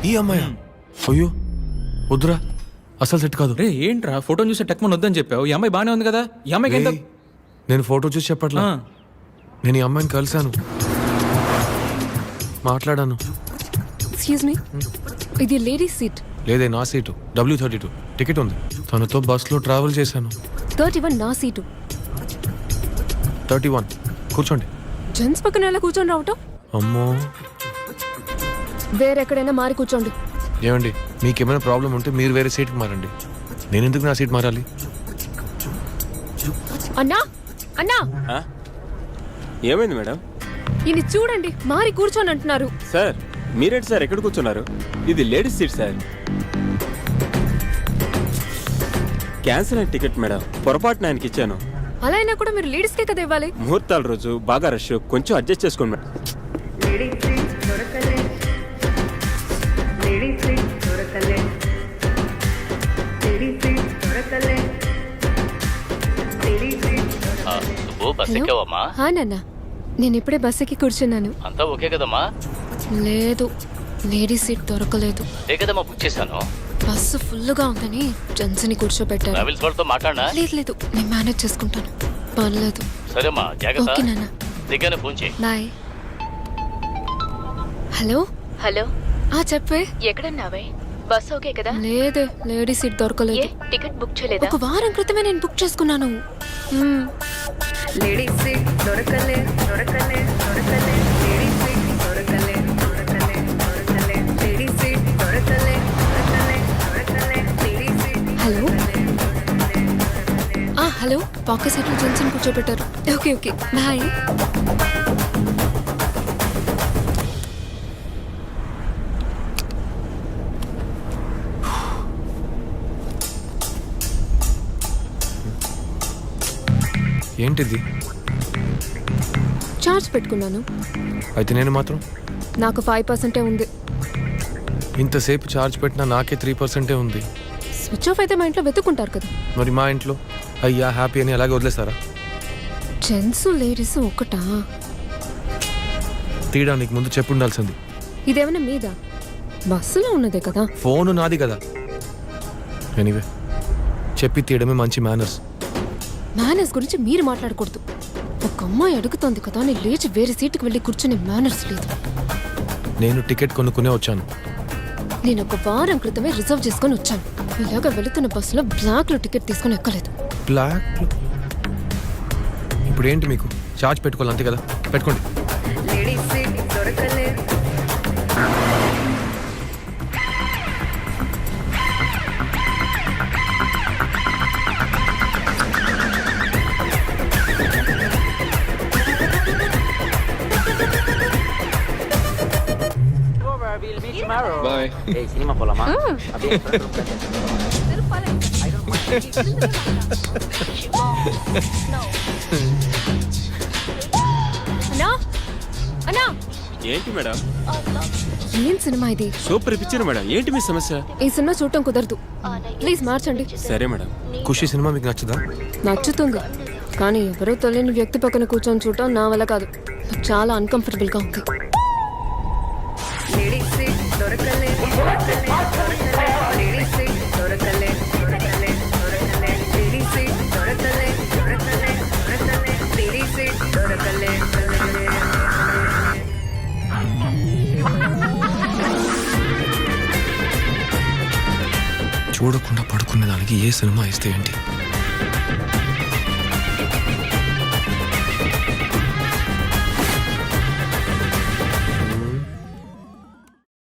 ఈ అమ్మాయి అయ్యో వద్దురా అసలు సెట్ కాదు. రే ఏంట్రా ఫోటోని చూస్తే టక్మన్ వద్దని చెప్పావు. ఈ అమ్మాయి బానే ఉంది కదా. ఈ అమ్మాయికి ఎంత ఏయ్, నేను ఫోటో చూసి చెప్పట్లా. నేను ఈ అమ్మాయిని కలిశాను, మాట్లాడాను. ఎక్స్క్యూజ్ మీ, ఇది లేడీస్ సీట్. లేదే నా సీటు W32 టికెట్ ఉంది. తనతో బస్లో ట్రావెల్ చేశాను. 31 నా సీటు. 31 కూర్చోండి. జెంట్స్ పక్కన ఎలా కూర్చొని రావటం? అమ్మో వేరెక్కడైనా మారి కూర్చోండి. ఏమండి మీకేమైనా ప్రాబ్లం ఉంటే మీరు వేరే సీట్కి మారండి. నేను ఎందుకు నా సీట్ మారాలి? అన్నా అన్నా, ఏమైంది మేడం? ఇది చూడండి మారి కూర్చొని అంటున్నారు. సార్ మీరేంటి సార్ ఎక్కడ కూర్చున్నారు? ఇది లేడీస్ సీట్ సార్. క్యాన్సిల్ అయిన టికెట్ మేడం, పొరపాటున ఆయనకి ఇచ్చాను. అలా అయినా కూడా మీరు లేడీస్కే కదా ఇవ్వాలి. ముహూర్తాల రోజు బాగా రష్, కొంచెం అడ్జస్ట్ చేసుకోండి మేడం. నువ్వు బస్ ఎక్కావమ్మా? నాన్న, నేను ఇప్పుడే బస్ ఎక్కి కూర్చున్నాను. అంతా ఓకే కదమ్మా? లేదు, లేడీస్ సీట్ దొరకలేదు. అదే కదమ్మా బుక్ చేశాను. బస్సు ఫుల్గా ఉందని జెంట్స్ ని కూర్చోబెట్టారు. ట్రావెల్స్ వాళ్ళతో మాట్లాడినా? లేదు, నేను మేనేజ్ చేసుకుంటాను, పర్లేదు. సరేమ్మా జాగ్రత్త. ఓకే నాన్న, దిగ్గానే ఫోన్ చేయి. బాయ్. హలో హలో, చెప్పే. ఎక్కడున్నావే? బస్ ఓకే కదా? లేదే, లేడీస్ సీట్ దొరకలేదు. టికెట్ బుక్ చేయలేదా? ఒక వారం క్రితమే నేను బుక్ చేసుకున్నాను. లేడీస్ సీట్ దొరకలే దొరకలే దొరకలే లేడీస్ సీట్ దొరకలే దొరకలే దొరకలే లేడీస్ సీట్ దొరకలే దొరకలే దొరకలే ladies seat. Hello hello, pocket సీట్లో జెంట్స్ ని కూర్చోబెట్టారు. Okay okay, bye. ఏంటిది? చార్జ్ పెట్టుకున్నాను. అయితే నేను మాత్రం నాకు 5% ఉంది. ఇంతసేపు ఛార్జ్ పెట్టినా నాకే 3% ఉంది. స్విచ్ ఆఫ్ అయితే మా ఇంట్లో వెతుక్కుంటారు కదా. మరి మా ఇంట్లో అయ్యా హ్యాపీ అని అలాగే వదిలేస్తారా? జెంట్స్ లేడీస్ ఒకటా? తీయడానికి ముందు చెప్పు ఉండాల్సింది. ఇదేమైనా మీద బస్సులో ఉన్నదే కదా. ఫోను నాది కదా. ఎనీవే చెప్పి తీయడమే మంచి మేనర్స్. మేనర్స్ గురించి మీరు మాట్లాడకూడదు. ఒక అమ్మాయి అడుగుతోంది కదా అని లేచి వేరే సీటుకి వెళ్ళి కూర్చునే మేనర్స్ లేదు. నేను టికెట్ కొనుక్కునే వచ్చాను. నేను ఒక వారం క్రితమే రిజర్వ్ చేసుకొని వచ్చాను. ఇలాగ వెళుతున్న బస్సులో బ్లాక్ లో టికెట్ తీసుకొని ఎక్కలేదు. బ్లాక్ ఇప్పుడు ఏంటి మీకు? ఛార్జ్ పెట్టుకోవాలి అంతే కదా, పెట్టుకోండి. లేడీస్ సీట్ దొరకలే. బాయ్. సినిమా పోలామా? అన్నా అన్నా, ఏంటి మేడం? ఏం సినిమా ఇది? Super picture madam. ఏంటి మీ సమస్య? ఈ సినిమా చూడటం కుదరదు, ప్లీజ్ మార్చండి. సరే మేడం. ఖుషి సినిమా మీకు నచ్చదా? నచ్చుతుంది, కానీ ఎవరో తెలియని వ్యక్తి పక్కన కూర్చొని చూడటం నా వల్ల కాదు. నాకు చాలా అన్కంఫర్టబుల్ గా ఉంది. లేడీస్ సీట్ దొరకలే దొరకలే దొరకలే లేడీస్ సీట్ దొరకలే దొరకలే దొరకలే లేడీస్ సీట్ దొరకలే దొరకలే దొరకలే లేడీస్ సీట్ దొరకలే దొరకలే. చూడకుండా పడుకునే దానికి ఏ సినిమా ఇస్తే ఏంటి?